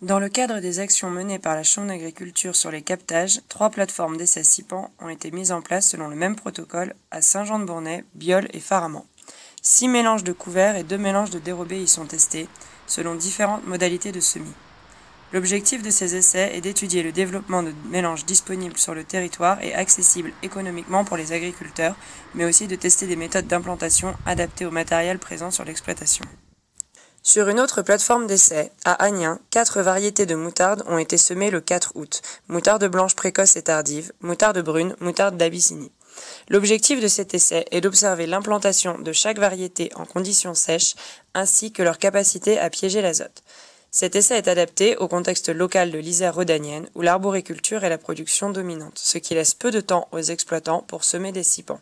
Dans le cadre des actions menées par la Chambre d'agriculture sur les captages, 3 plateformes d'essais SIPAN ont été mises en place selon le même protocole à Saint-Jean-de-Bournay, Biol et Faraman. 6 mélanges de couverts et 2 mélanges de dérobés y sont testés, selon différentes modalités de semis. L'objectif de ces essais est d'étudier le développement de mélanges disponibles sur le territoire et accessibles économiquement pour les agriculteurs, mais aussi de tester des méthodes d'implantation adaptées au matériel présent sur l'exploitation. Sur une autre plateforme d'essai, à Aniens, 4 variétés de moutarde ont été semées le 4 août. Moutarde blanche précoce et tardive, moutarde brune, moutarde d'Abyssinie. L'objectif de cet essai est d'observer l'implantation de chaque variété en conditions sèches, ainsi que leur capacité à piéger l'azote. Cet essai est adapté au contexte local de l'Isère rhodanienne, où l'arboriculture est la production dominante, ce qui laisse peu de temps aux exploitants pour semer des SIPAN.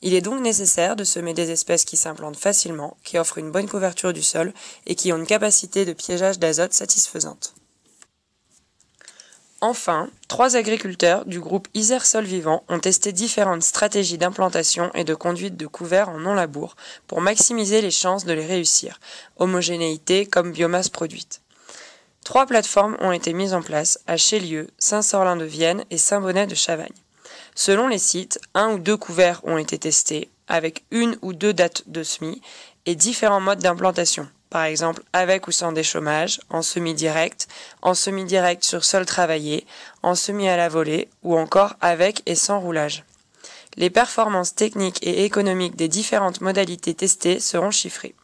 Il est donc nécessaire de semer des espèces qui s'implantent facilement, qui offrent une bonne couverture du sol et qui ont une capacité de piégeage d'azote satisfaisante. Enfin, 3 agriculteurs du groupe Isère Sol Vivant ont testé différentes stratégies d'implantation et de conduite de couverts en non-labour pour maximiser les chances de les réussir, homogénéité comme biomasse produite. 3 plateformes ont été mises en place à Chélieu, Saint-Sorlin-de-Vienne et Saint-Bonnet de Chavagne. Selon les sites, 1 ou 2 couverts ont été testés, avec 1 ou 2 dates de semis et différents modes d'implantation, par exemple avec ou sans déchômage, en semi-direct sur sol travaillé, en semis à la volée ou encore avec et sans roulage. Les performances techniques et économiques des différentes modalités testées seront chiffrées.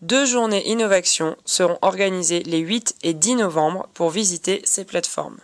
2 journées Innovation seront organisées les 8 et 10 novembre pour visiter ces plateformes.